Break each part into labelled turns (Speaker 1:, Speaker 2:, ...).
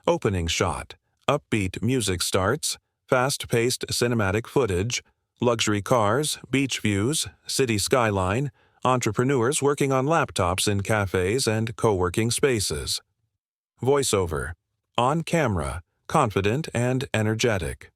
Speaker 1: Opening shot. Upbeat music starts. Fast-paced cinematic footage. Luxury cars, beach views, city skyline, entrepreneurs working on laptops in cafes and co-working spaces. Voiceover. On camera, confident and energetic.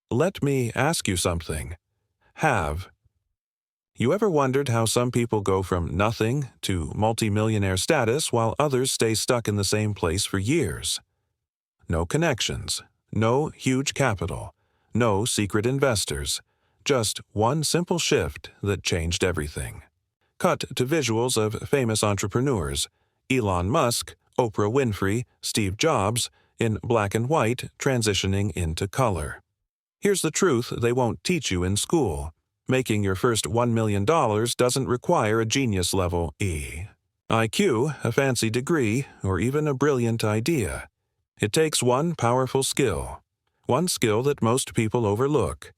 Speaker 1: Let me ask you something. Have you ever wondered how some people go from nothing to multimillionaire status while others stay stuck in the same place for years? No connections, no huge capital, no secret investors, just one simple shift that changed everything. Cut to visuals of famous entrepreneurs: Elon Musk, Oprah Winfrey, Steve Jobs, in black and white, transitioning into color. Here's the truth they won't teach you in school. Making your first $1 million doesn't require a genius-level IQ, a fancy degree, or even a brilliant idea. It takes one powerful skill. One skill that most people overlook.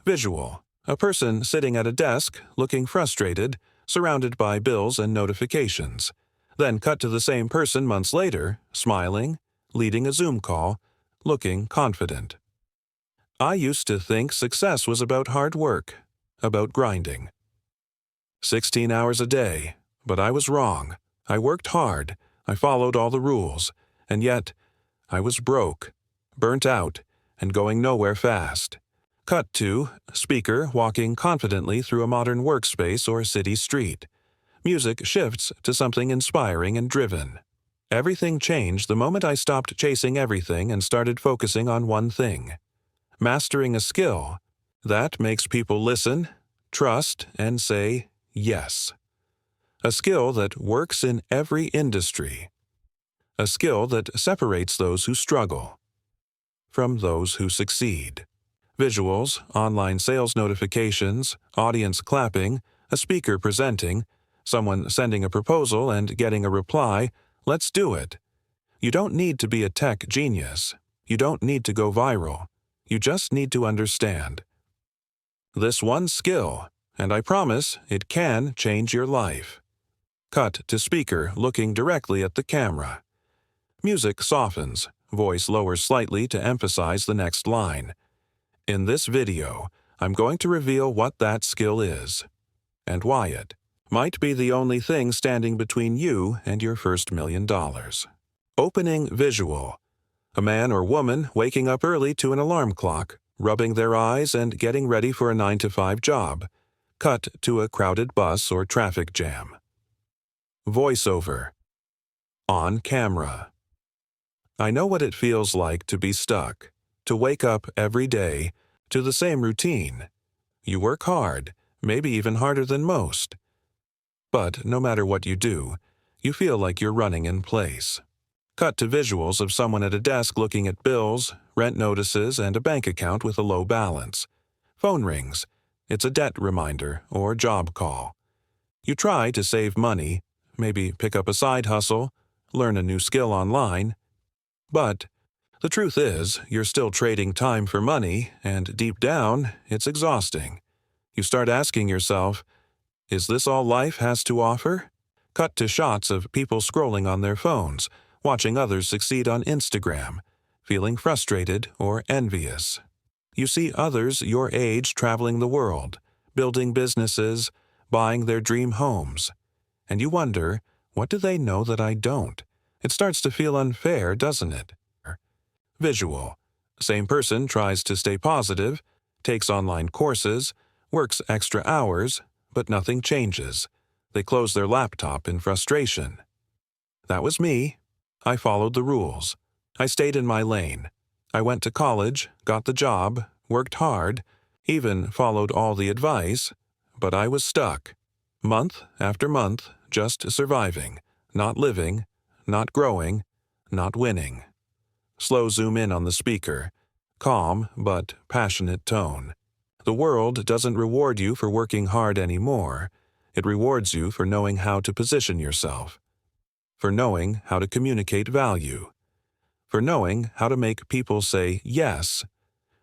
Speaker 1: Visual. A person sitting at a desk, looking frustrated, surrounded by bills and notifications. Then cut to the same person months later, smiling, leading a Zoom call, looking confident. I used to think success was about hard work, about grinding. 16 hours a day, but I was wrong. I worked hard, I followed all the rules, and yet I was broke, burnt out, and going nowhere fast. Cut to speaker walking confidently through a modern workspace or city street. Music shifts to something inspiring and driven. Everything changed the moment I stopped chasing everything and started focusing on one thing. Mastering a skill that makes people listen, trust, and say yes. A skill that works in every industry. A skill that separates those who struggle from those who succeed. Visuals, online sales notifications, audience clapping, a speaker presenting, someone sending a proposal and getting a reply, let's do it. You don't need to be a tech genius. You don't need to go viral. You just need to understand this one skill, and I promise it can change your life. Cut to speaker looking directly at the camera. Music softens, voice lowers slightly to emphasize the next line. In this video, I'm going to reveal what that skill is, and why it might be the only thing standing between you and your first $1 million. Opening visual. A man or woman waking up early to an alarm clock, rubbing their eyes and getting ready for a 9-to-5 job. Cut to a crowded bus or traffic jam. Voiceover. On camera. I know what it feels like to be stuck, to wake up every day to the same routine. You work hard, maybe even harder than most. But no matter what you do, you feel like you're running in place. Cut to visuals of someone at a desk looking at bills, rent notices, and a bank account with a low balance. Phone rings. It's a debt reminder or job call. You try to save money, maybe pick up a side hustle, learn a new skill online. But the truth is, you're still trading time for money, and deep down, it's exhausting. You start asking yourself, is this all life has to offer? Cut to shots of people scrolling on their phones, watching others succeed on Instagram, feeling frustrated or envious. You see others your age traveling the world, building businesses, buying their dream homes. And you wonder, what do they know that I don't? It starts to feel unfair, doesn't it? Visual. Same person tries to stay positive, takes online courses, works extra hours, but nothing changes. They close their laptop in frustration. That was me. I followed the rules. I stayed in my lane. I went to college, got the job, worked hard, even followed all the advice, but I was stuck. Month after month, just surviving, not living, not growing, not winning. Slow zoom in on the speaker. Calm but passionate tone. The world doesn't reward you for working hard anymore. It rewards you for knowing how to position yourself, for knowing how to communicate value, for knowing how to make people say yes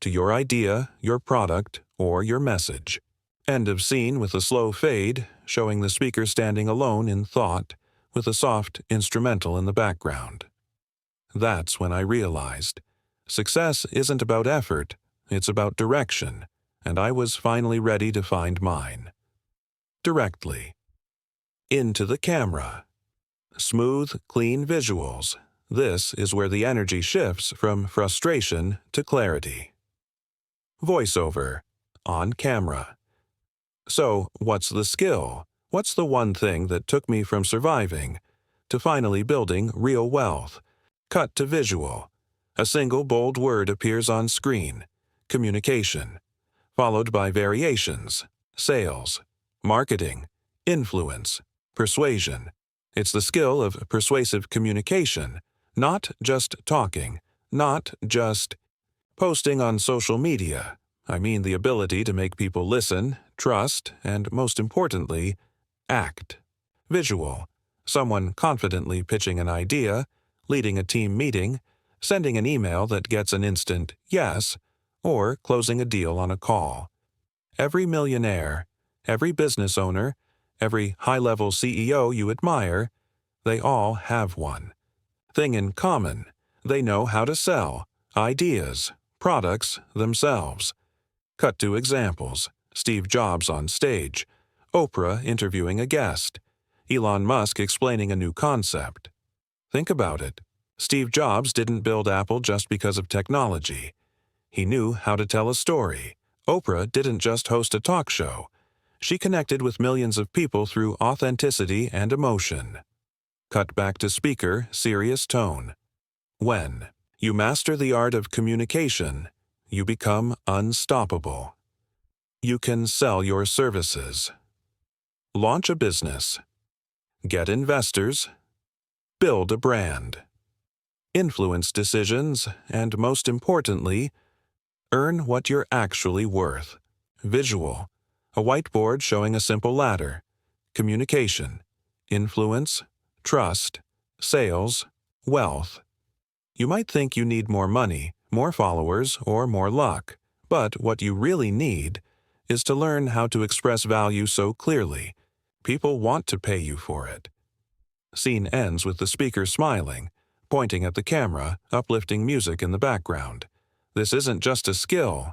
Speaker 1: to your idea, your product, or your message. End of scene with a slow fade, showing the speaker standing alone in thought, with a soft instrumental in the background. That's when I realized success isn't about effort, it's about direction, and I was finally ready to find mine. Directly. Into the camera. Smooth, clean visuals. This is where the energy shifts from frustration to clarity. Voiceover. On camera. So, what's the skill? What's the one thing that took me from surviving to finally building real wealth? Cut to visual. A single bold word appears on screen. Communication. Followed by variations. Sales. Marketing. Influence. Persuasion. It's the skill of persuasive communication, not just talking, not just posting on social media. I mean the ability to make people listen, trust, and most importantly, act. Visual. Someone confidently pitching an idea, leading a team meeting, sending an email that gets an instant yes, or closing a deal on a call. Every millionaire, every business owner, every high-level CEO you admire, they all have one thing in common. They know how to sell ideas, products themselves. Cut to examples. Steve Jobs on stage, Oprah interviewing a guest, Elon Musk explaining a new concept. Think about it. Steve Jobs didn't build Apple just because of technology. He knew how to tell a story. Oprah didn't just host a talk show. She connected with millions of people through authenticity and emotion. Cut back to speaker, serious tone. When you master the art of communication, you become unstoppable. You can sell your services. Launch a business. Get investors. Build a brand. Influence decisions, and most importantly, earn what you're actually worth. Visual. A whiteboard showing a simple ladder. Communication. Influence. Trust. Sales. Wealth. You might think you need more money, more followers, or more luck, but what you really need is to learn how to express value so clearly. People want to pay you for it. Scene ends with the speaker smiling, pointing at the camera, uplifting music in the background. This isn't just a skill,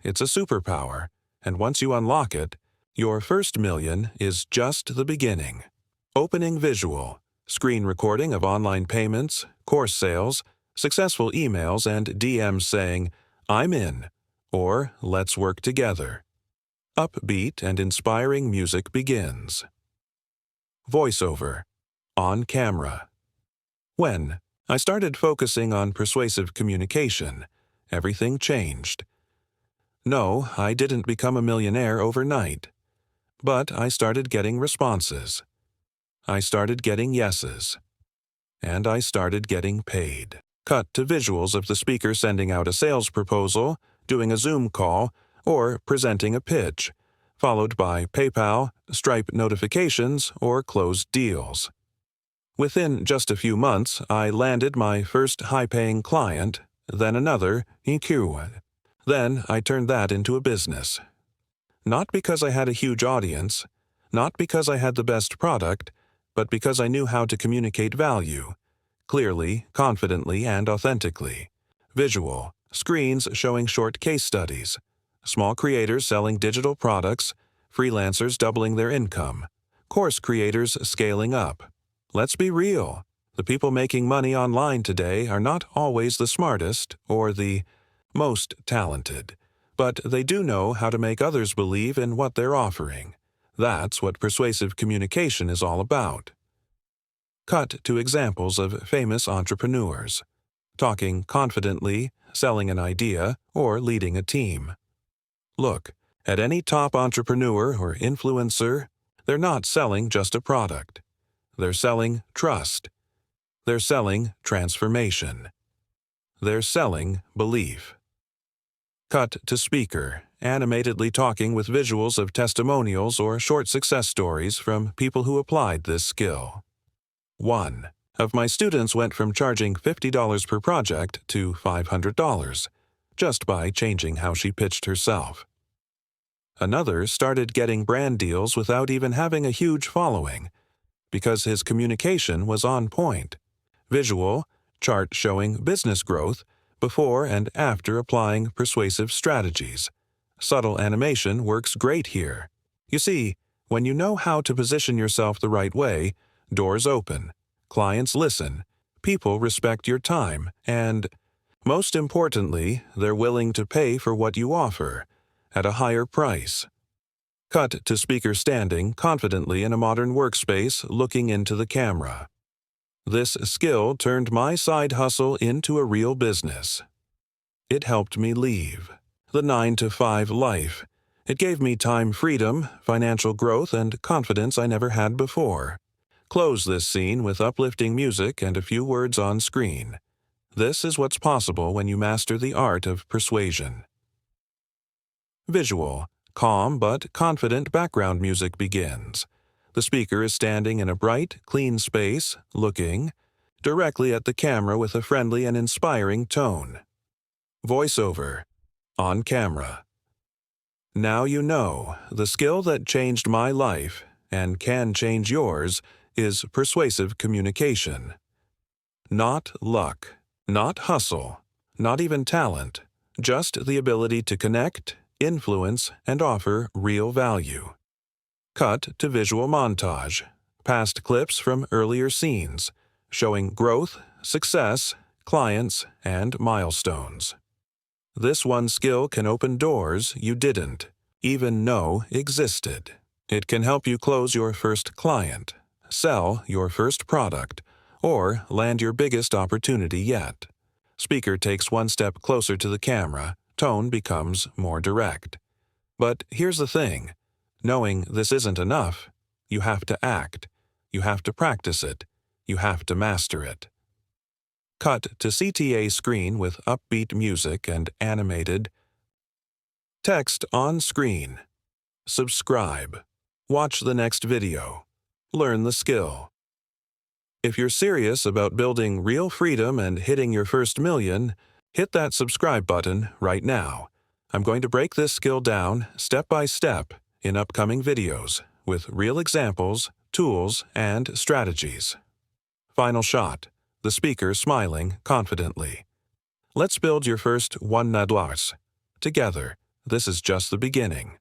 Speaker 1: it's a superpower, and once you unlock it, your first million is just the beginning. Opening visual, screen recording of online payments, course sales, successful emails, and DMs saying, "I'm in," or "Let's work together." Upbeat and inspiring music begins. Voiceover. On camera. When I started focusing on persuasive communication, everything changed. No, I didn't become a millionaire overnight. But I started getting responses. I started getting yeses. And I started getting paid. Cut to visuals of the speaker sending out a sales proposal, doing a Zoom call, or presenting a pitch, followed by PayPal, Stripe notifications, or closed deals. Within just a few months, I landed my first high-paying client, then another, EQ. Then I turned that into a business. Not because I had a huge audience, not because I had the best product, but because I knew how to communicate value, clearly, confidently, and authentically. Visual, screens showing short case studies, small creators selling digital products, freelancers doubling their income, course creators scaling up. Let's be real. The people making money online today are not always the smartest or the most talented, but they do know how to make others believe in what they're offering. That's what persuasive communication is all about. Cut to examples of famous entrepreneurs. Talking confidently, selling an idea, or leading a team. Look, at any top entrepreneur or influencer, they're not selling just a product. They're selling trust. They're selling transformation. They're selling belief. Cut to speaker, animatedly talking with visuals of testimonials or short success stories from people who applied this skill. One of my students went from charging $50 per project to $500, just by changing how she pitched herself. Another started getting brand deals without even having a huge following, because his communication was on point. Visual, chart showing business growth before and after applying persuasive strategies. Subtle animation works great here. You see, when you know how to position yourself the right way, doors open, clients listen, people respect your time, and, most importantly, they're willing to pay for what you offer at a higher price. Cut to speaker standing confidently in a modern workspace looking into the camera. This skill turned my side hustle into a real business. It helped me leave the 9-to-5 life. It gave me time freedom, financial growth, and confidence I never had before. Close this scene with uplifting music and a few words on screen. This is what's possible when you master the art of persuasion. Visual. Calm but confident background music begins. The speaker is standing in a bright, clean space, looking directly at the camera with a friendly and inspiring tone. Voiceover. On camera. Now you know, the skill that changed my life, and can change yours, is persuasive communication. Not luck, not hustle, not even talent, just the ability to connect, influence, and offer real value. Cut to visual montage. Past clips from earlier scenes, showing growth, success, clients, and milestones. This one skill can open doors you didn't even know existed. It can help you close your first client, sell your first product, or land your biggest opportunity yet. Speaker takes one step closer to the camera, tone becomes more direct. But here's the thing. Knowing this isn't enough, you have to act. You have to practice it. You have to master it. Cut to CTA screen with upbeat music and animated text on screen. Subscribe. Watch the next video. Learn the skill. If you're serious about building real freedom and hitting your first million, hit that subscribe button right now. I'm going to break this skill down step by step in upcoming videos with real examples, tools, and strategies. Final shot. The speaker smiling confidently. Let's build your first $1 together. This is just the beginning.